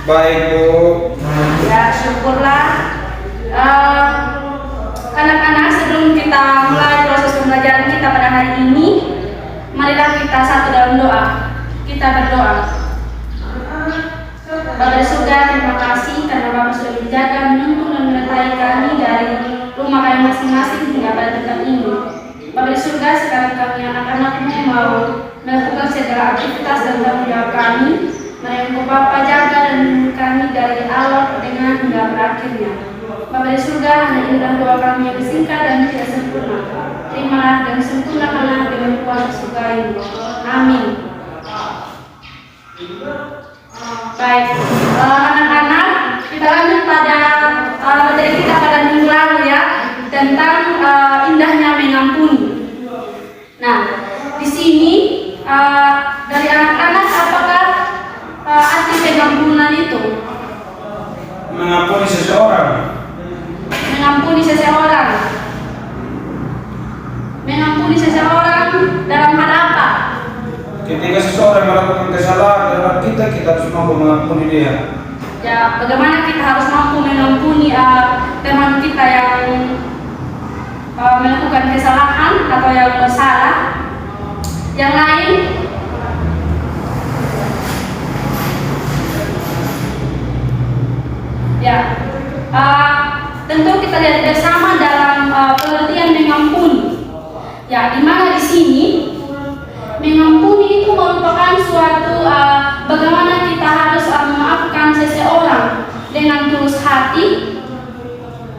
Baik, Bu. Ya, syukurlah. Anak-anak, sebelum kita mulai proses pembelajaran kita pada hari ini, marilah kita satu dalam doa. Kita berdoa. Bapa di surga, terima kasih karena Bapak sudah menjaga, menuntun dan menyertai kami dari rumah kami masing-masing hingga pada tempat ini. Bapa di surga, sekarang kami anak-anakmu mau melakukan segala aktivitas dan tanggung jawab kami. Mari Bapa jaga dan kami dari awal pertengahan hingga berakhirnya. Bapa di surga, hanya inilah doa kami yang singkat dan tidak sempurna. Terimalah dan sempurnakanlah dengan kuasa surga ini. Amin. Baik, anak-anak, kita lanjut pada materi kita pada minggu lalu ya, tentang indahnya mengampuni. Nah, di sini dari anak-anak, apakah arti pengampunan itu? Mengampuni seseorang. Mengampuni seseorang. Mengampuni seseorang dalam hal apa? Ketika seseorang melakukan kesalahan dalam kita harus mampu mengampuni dia. Ya, bagaimana kita harus mampu mengampuni teman kita yang melakukan kesalahan atau yang bersalah. Yang lain, ya, tentu kita lihat bersama dalam pengertian mengampuni. Ya, di mana di sini mengampuni itu merupakan suatu bagaimana kita harus memaafkan seseorang dengan tulus hati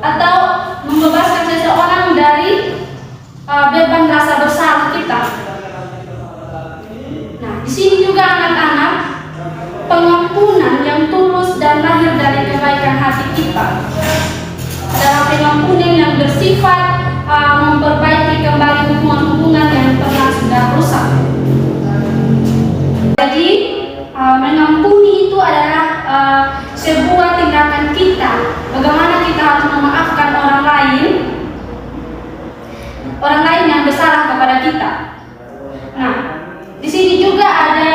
atau membebaskan seseorang dari beban rasa bersalah kita. Nah, di sini juga anak-anak, pengampunan yang tulus dan lahir dari kebaikan hati kita adalah pengampunan yang bersifat memperbaiki kembali hubungan-hubungan yang pernah sudah rusak. Jadi mengampuni itu adalah sebuah tindakan kita, bagaimana kita harus memaafkan orang lain yang bersalah kepada kita. Nah, di sini juga ada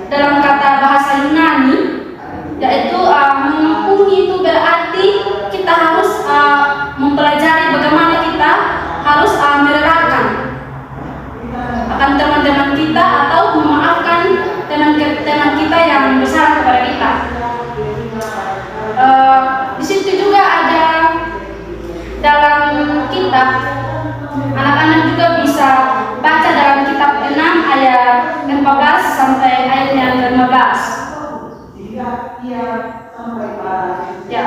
dalam kata bahasa Yunani, yaitu mengampuni itu berarti kita harus mempelajari bagaimana kita harus merelakan akan teman-teman kita atau memaafkan teman kita yang bersalah kepada kita. Di situ juga ada dalam kitab, anak-anak juga bisa baca dalam kitab 6 ayat 14 sampai ayat yang ke-15. Ya.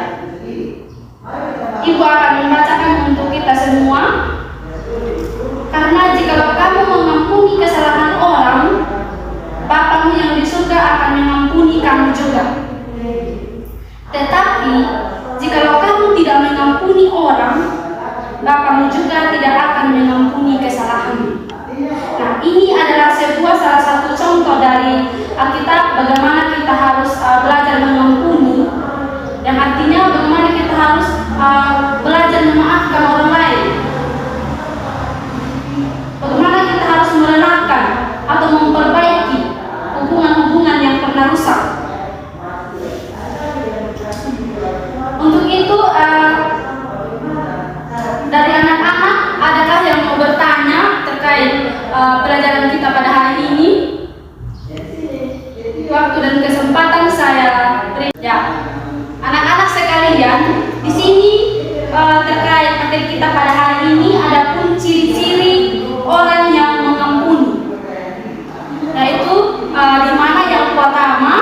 Ibu akan membacakan untuk kita semua. Karena jikalau kamu mengampuni kesalahan orang, Bapamu yang di surga akan mengampuni kamu juga. Tetapi jikalau kamu tidak mengampuni orang, Bapamu juga tidak akan mengampuni kesalahanmu. Nah, ini adalah salah satu contoh dari Alkitab bagaimana kita harus belajar mengampuni, yang artinya bagaimana kita harus belajar memaafkan orang lain, bagaimana kita harus merelakan atau memperbaiki hubungan-hubungan yang pernah rusak. Untuk itu dari anak-anak, adakah yang mau bertanya terkait pelajaran kita pada hari ini? Waktu dan kesempatan saya beri. Ya, anak-anak sekalian, di sini terkait materi kita pada hari ini ada pun ciri-ciri orang yang mengampuni. Yaitu di mana yang pertama,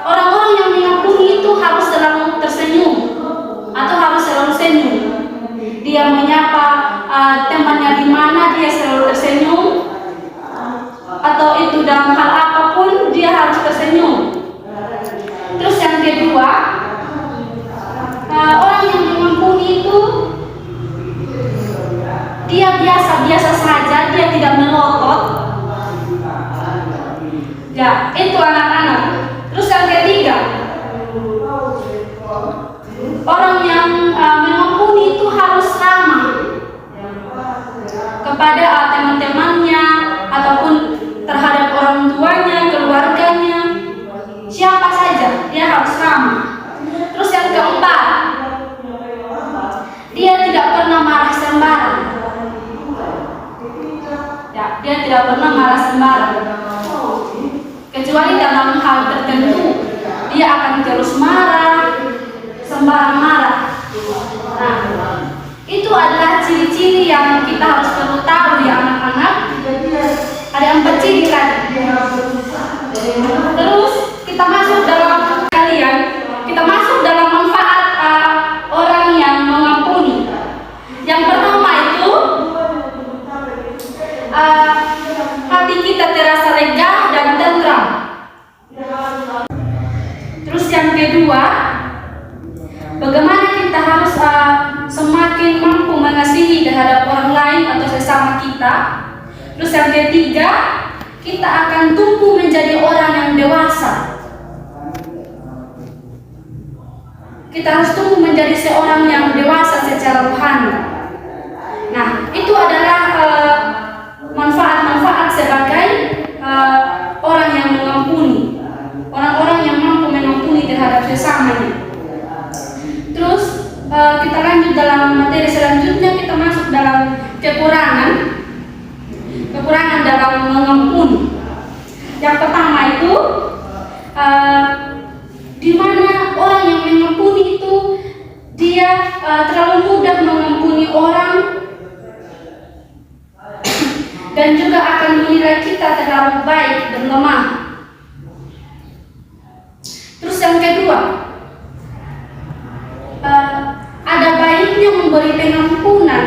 orang-orang yang mengampuni itu harus selalu tersenyum atau harus selalu senyum. Dia menyapa temannya di mana dia selalu tersenyum, atau itu dalam hal apapun dia harus tersenyum. Terus yang kedua, orang yang mengampuni itu dia biasa-biasa saja, dia tidak melotot. Ya, itu anak-anak. Terus yang ketiga, orang yang mengampuni itu harus ramah kepada teman-temannya ataupun terhadap tidak pernah marah sembarang. Kecuali dalam hal tertentu, dia akan terus marah, sembarang marah. Nah, itu adalah ciri-ciri yang kita harus perlu tahu ya anak-anak. Ada 4 ciri tadi. Terus kita masuk dalam kita masuk dalam manfaat orang yang mengampuni. Yang pertama itu hati kita terasa lega dan tenteram. Terus yang kedua, bagaimana kita harus semakin mampu mengasihi terhadap orang lain atau sesama kita. Terus yang ketiga, kita akan tumbuh menjadi orang yang dewasa. Kita harus tumbuh menjadi seorang yang dewasa secara rohani. Nah, itu adalah manfaat-manfaat sebagai orang yang mengampuni, orang-orang yang mampu mengampuni terhadap sesamanya. Terus kita lanjut dalam materi selanjutnya, kita masuk dalam kekurangan dalam mengampuni. Yang pertama itu di mana orang yang mengampuni itu dia terlalu mudah mengampuni orang dan juga akan menilai kita terlalu baik dan lemah. Terus yang kedua, ada baiknya memberi pengampunan.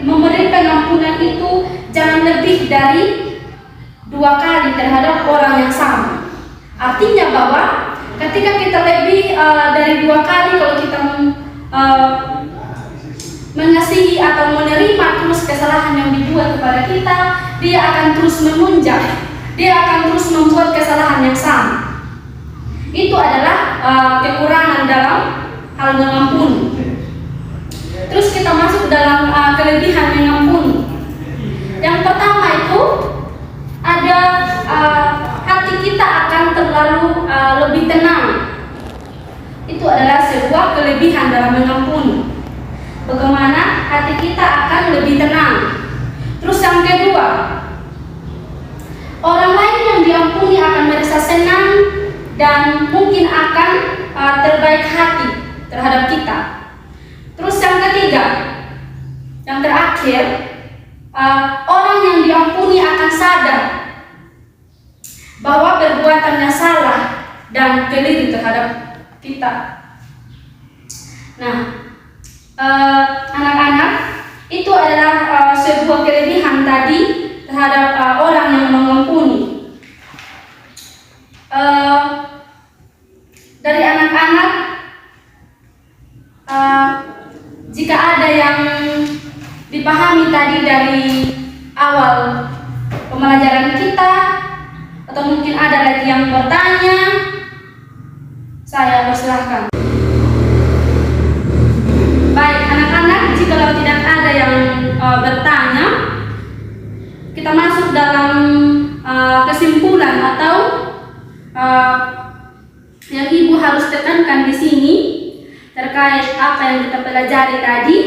Memberi pengampunan itu jangan lebih dari 2 kali terhadap orang yang sama. Artinya bahwa ketika kita lebih dari 2 kali, kalau kita mengasihi atau menerima terus kesalahan yang dibuat kepada kita, dia akan terus memunjak, dia akan terus membuat kesalahan yang sama. Itu adalah kekurangan dalam hal mengampuni. Terus kita masuk dalam kelebihan mengampuni. Yang pertama itu ada hati kita akan terlalu lebih tenang. Itu adalah sebuah kelebihan dalam mengampuni. Bagaimana hati kita akan lebih tenang. Terus yang kedua, orang lain yang diampuni akan merasa senang dan mungkin akan terbaik hati terhadap kita. Terus yang ketiga, yang terakhir, orang yang diampuni akan sadar bahwa perbuatannya salah dan keliru terhadap kita. Nah, anak-anak, itu adalah sebuah kelebihan tadi terhadap orang yang mengampuni. Dari anak-anak, jika ada yang dipahami tadi dari awal pembelajaran kita, atau mungkin ada lagi yang bertanya, saya persilahkan. Baik anak-anak, jika tidak ada yang bertanya, kita masuk dalam kesimpulan atau yang ibu harus tekankan di sini terkait apa yang kita pelajari tadi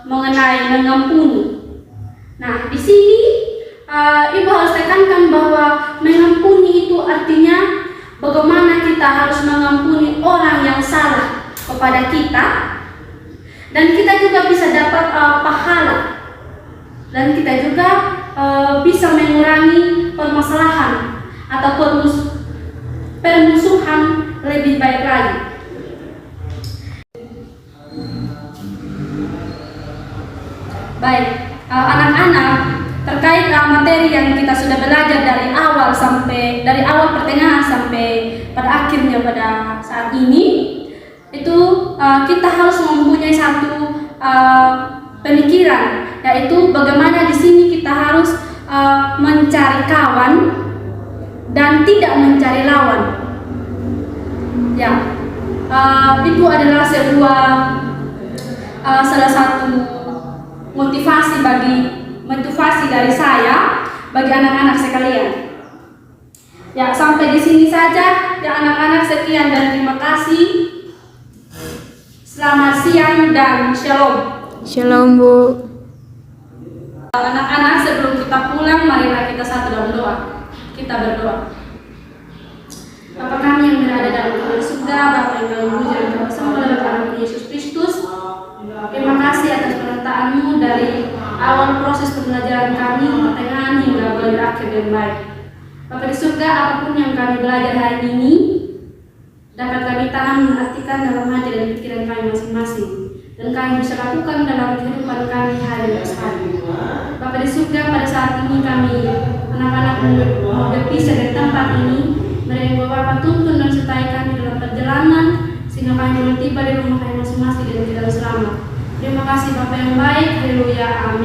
mengenai mengampuni. Nah, di sini ibu harus tekankan bahwa mengampuni itu artinya bagaimana kita harus mengampuni orang yang salah kepada kita, dan kita juga bisa dapat pahala, dan kita juga bisa mengurangi permasalahan atau permusuhan lebih baik lagi. Baik, anak-anak, terkait materi yang kita sudah belajar dari awal pertengahan sampai pada akhirnya pada saat ini, itu kita harus mempunyai satu pemikiran, yaitu bagaimana di sini kita harus mencari kawan dan tidak mencari lawan. Ya, itu adalah sebuah salah satu motivasi dari saya bagi anak-anak sekalian. Ya, sampai di sini saja ya anak-anak, sekian dan terima kasih. Selamat siang dan shalom. Shalom Bu. Anak-anak, sebelum kita pulang, marilah kita satu dalam doa. Kita berdoa. Bapa kami yang berada dalam kerajaan surga, Bapa yang dalam puji dan kebanggaan dalam nama Yesus Kristus. Terima kasih atas penyertaan-Mu dari awal proses pembelajaran kami, pertengahan hingga berakhir dengan baik. Bapa di surga, apapun yang kami belajar hari ini dapat kami tanam artikan dalam hati dan pikiran kami masing-masing, dan kami bisa lakukan dalam kehidupan kami hari demi hari. Bapa di surga, pada saat ini kami anak-anak mau berpisah dari tempat ini, mari Bapak tuntun dan sertai kami dalam perjalanan sehingga kami boleh tiba di rumah kami masing-masing dan tidak selamat. Terima kasih Bapak yang baik, haleluya, amin.